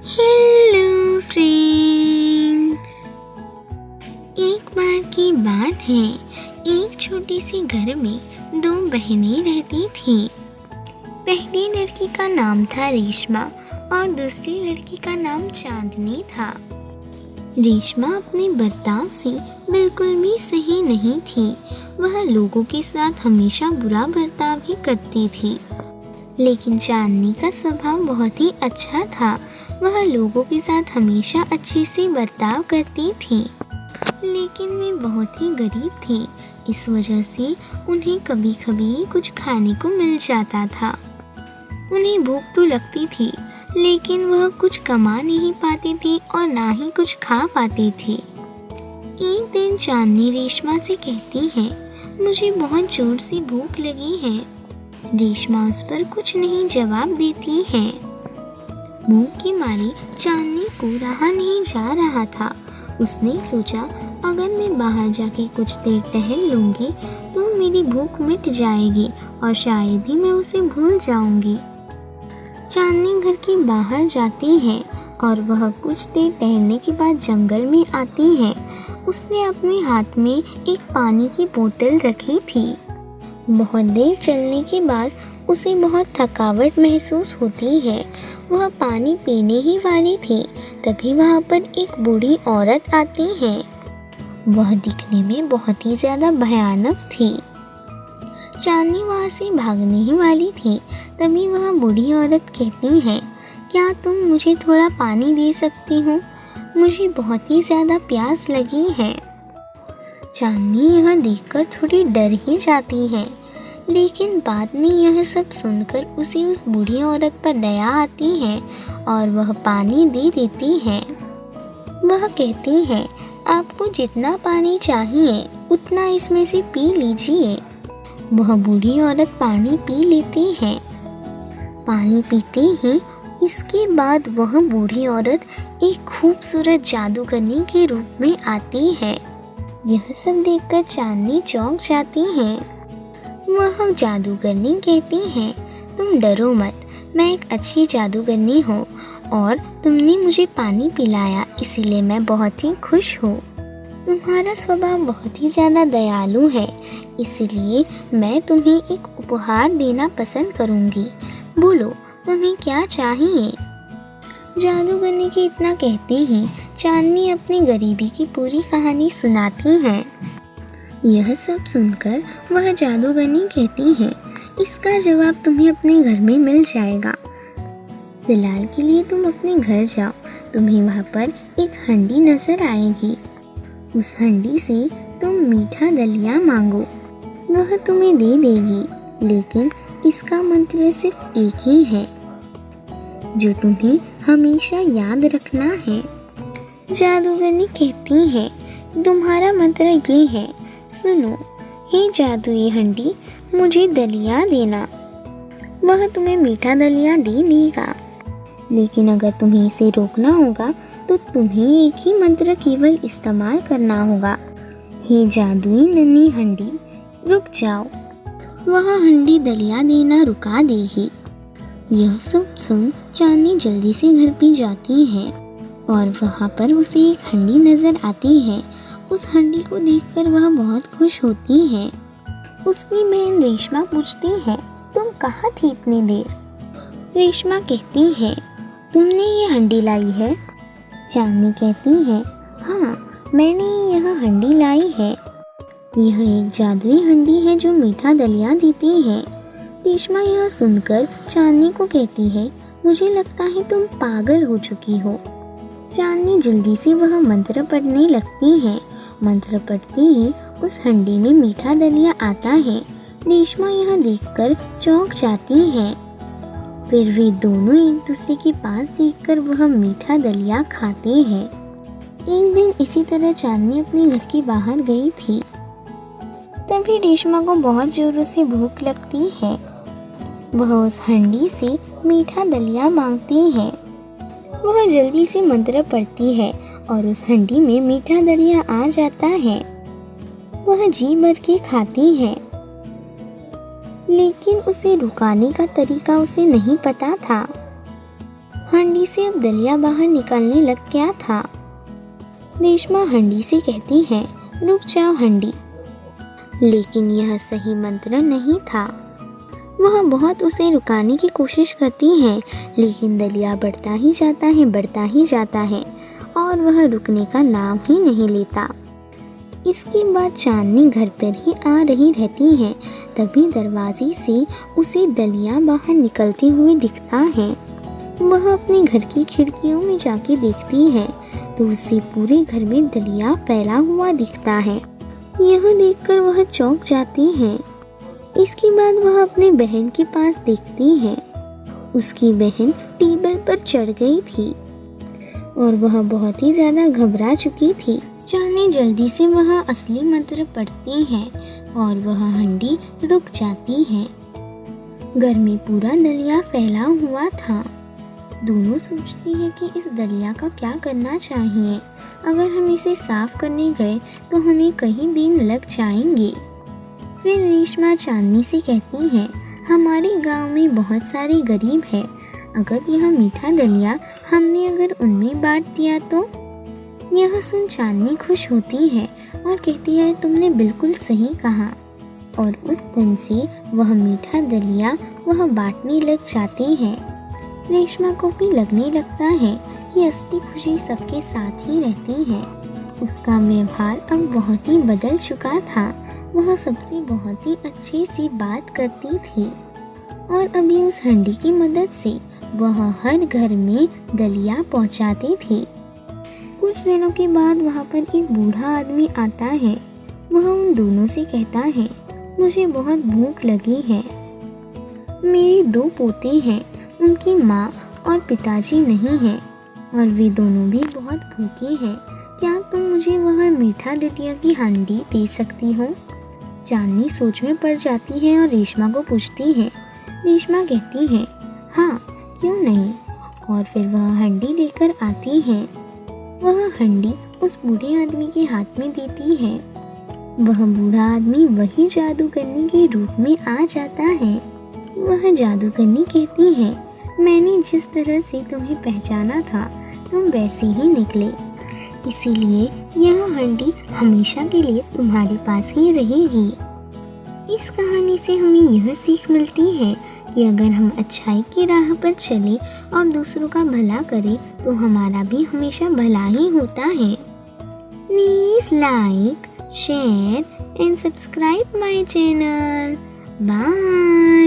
Hello friends. एक बार की बात है, एक छोटे से घर में दो बहनें रहती थीं। पहली लड़की का नाम था रेशमा और दूसरी लड़की का नाम चांदनी था। रेशमा अपने बर्ताव से बिल्कुल भी सही नहीं थी। वह लोगों के साथ हमेशा बुरा बर्ताव ही करती थी। लेकिन चांदनी का स्वभाव बहुत ही अच्छा था। वह लोगों के साथ हमेशा अच्छे से बर्ताव करती थी, लेकिन वे बहुत ही गरीब थी। इस वजह से उन्हें कभी कभी कुछ खाने को मिल जाता था। उन्हें भूख तो लगती थी, लेकिन वह कुछ कमा नहीं पाते थे और ना ही कुछ खा पाते थे। एक दिन चांदनी रेशमा से कहती है, मुझे बहुत जोर से भूख लगी है। रेशमा उस पर कुछ नहीं जवाब देती है। भूख की मारी चांदनी को रहा नहीं जा रहा था। उसने सोचा, अगर मैं बाहर जाके कुछ देर टहल लूँगी तो मेरी भूख मिट जाएगी और शायद ही मैं उसे भूल जाऊँगी। चांदनी घर के बाहर जाती है और वह कुछ देर टहलने के बाद जंगल में आती है। उसने अपने हाथ में एक पानी की बोतल रखी थी। बहुत देर चलने के बाद उसे बहुत थकावट महसूस होती है। वह पानी पीने ही वाली थी, तभी वहाँ पर एक बूढ़ी औरत आती है। वह दिखने में बहुत ही ज़्यादा भयानक थी। चांदनी वहाँ से भागने ही वाली थी, तभी वह बूढ़ी औरत कहती है, क्या तुम मुझे थोड़ा पानी दे सकती हो? मुझे बहुत ही ज़्यादा प्यास लगी है। चांदनी यह देखकर थोड़ी डर ही जाती है, लेकिन बाद में यह सब सुनकर उसे उस बूढ़ी औरत पर दया आती है और वह पानी दे देती है। वह कहती है, आपको जितना पानी चाहिए उतना इसमें से पी लीजिए। वह बूढ़ी औरत पानी पी लेती है। पानी पीते ही इसके बाद वह बूढ़ी औरत एक खूबसूरत जादूगरनी के रूप में आती है। यह सब देखकर चांदनी चौंक जाती है। वह जादूगरनी कहती है, तुम डरो मत, मैं एक अच्छी जादूगरनी हूँ और तुमने मुझे पानी पिलाया, इसीलिए मैं बहुत ही खुश हूँ। तुम्हारा स्वभाव बहुत ही ज़्यादा दयालु है, इसलिए मैं तुम्हें एक उपहार देना पसंद करूँगी। बोलो, तुम्हें क्या चाहिए? जादूगरनी के इतना कहते ही चांदनी अपनी गरीबी की पूरी कहानी सुनाती है। यह सब सुनकर वह जादूगरनी कहती है, इसका जवाब तुम्हें अपने घर में मिल जाएगा। फिलहाल के लिए तुम अपने घर जाओ। तुम्हें वहाँ पर एक हंडी नजर आएगी। उस हंडी से तुम मीठा दलिया मांगो, वह तुम्हें दे देगी, लेकिन इसका मंत्र सिर्फ एक ही है जो तुम्हें हमेशा याद रखना है। जादूगरनी कहती है, तुम्हारा मंत्र ये है, सुनो, हे जादुई हंडी, मुझे दलिया देना। वह तुम्हें मीठा दलिया दे देगा, लेकिन अगर तुम्हें इसे रोकना होगा तो तुम्हें एक ही मंत्र केवल इस्तेमाल करना होगा। हे जादुई नन्ही हंडी, रुक जाओ। वह हंडी दलिया देना रुका देगी। यह सब सुन चांदनी जल्दी से घर पे जाती है और वहाँ पर उसे एक हंडी नजर आती है। उस हंडी को देखकर वह बहुत खुश होती है। उसकी बहन रेशमा पूछती है, तुम कहाँ थी इतनी देर? रेशमा कहती है, तुमने ये हंडी लाई है? चांदनी कहती है, हाँ, मैंने यह हंडी लाई है। यह एक जादुई हंडी है जो मीठा दलिया देती है। रेशमा यह सुनकर चांदनी को कहती है, मुझे लगता है तुम पागल हो चुकी हो। चांदनी जल्दी से वह मंत्र पढ़ने लगती है। मंत्र पढ़ते ही उस हंडी में मीठा दलिया आता है। रेशमा यह देखकर चौंक जाती है। फिर वे दोनों एक दूसरे के पास देखकर वह मीठा दलिया खाते हैं। एक दिन इसी तरह चांदनी अपने घर के बाहर गई थी। तभी रेशमा को बहुत जोरों से भूख लगती है। वह उस हंडी से मीठा दलिया मांगती है। वह जल्दी से मंत्र पढ़ती है और उस हंडी में मीठा दलिया आ जाता है। वह जी भर के खाती है, लेकिन उसे रुकाने का तरीका उसे नहीं पता था। हांडी से अब दलिया बाहर निकलने लग गया था। रेशमा हांडी से कहती है, रुक जाओ हांडी। लेकिन यह सही मंत्र नहीं था। वह बहुत उसे रुकाने की कोशिश करती है, लेकिन दलिया बढ़ता ही जाता है, बढ़ता ही जाता है और वह रुकने का नाम ही नहीं लेता। इसके बाद चांदनी घर पर ही आ रही रहती है। तभी दरवाजे से उसे दलिया बाहर निकलते हुए दिखता है। वह अपने घर की खिड़कियों में जाके देखती है तो उसे पूरे घर में दलिया फैला हुआ दिखता है। यह देखकर वह चौंक जाती है। इसके बाद वह अपने बहन के पास देखती है। उसकी बहन टेबल पर चढ़ गई थी और वह बहुत ही ज़्यादा घबरा चुकी थी। चांदनी जल्दी से वह असली मंत्र पढ़ती है और वह हांडी रुक जाती है। घर में पूरा दलिया फैला हुआ था। दोनों सोचती है कि इस दलिया का क्या करना चाहिए। अगर हम इसे साफ करने गए तो हमें कई दिन लग जाएंगे। फिर रेशमा चांदनी से कहती है, हमारे गांव में बहुत सारे गरीब हैं। अगर यह मीठा दलिया हमने अगर उनमें बांट दिया तो। यह सुन चांदनी खुश होती है और कहती है, तुमने बिल्कुल सही कहा। और उस दिन से वह मीठा दलिया वह बांटने लग जाते हैं। रेशमा को भी लगने लगता है कि असली खुशी सबके साथ ही रहती है। उसका व्यवहार अब बहुत ही बदल चुका था। वह सबसे बहुत ही अच्छे से बात करती थी और अभी उस हंडी की मदद से वह हर घर में दलिया पहुंचाती थी। कुछ दिनों के बाद वहाँ पर एक बूढ़ा आदमी आता है। वह उन दोनों से कहता है, मुझे बहुत भूख लगी है। मेरे 2 पोते हैं, उनकी माँ और पिताजी नहीं हैं और वे दोनों भी बहुत भूखे हैं। क्या तुम मुझे वह मीठा दलिया की हांडी दे सकती हो? चांदनी सोच में पड़ जाती है और रेशमा को पूछती है। रेशमा कहती है, हाँ क्यों नहीं। और फिर वह हांडी लेकर आती है। वह हांडी उस बूढ़े आदमी के हाथ में देती है। वह बूढ़ा आदमी वही जादूगरनी के रूप में आ जाता है। वह जादूगरनी कहती है, मैंने जिस तरह से तुम्हें पहचाना था तुम वैसे ही निकले, इसीलिए यह हांडी हमेशा के लिए तुम्हारे पास ही रहेगी। इस कहानी से हमें यह सीख मिलती है कि अगर हम अच्छाई की राह पर चले और दूसरों का भला करें तो हमारा भी हमेशा भला ही होता है। Please like, share and subscribe my channel. Bye.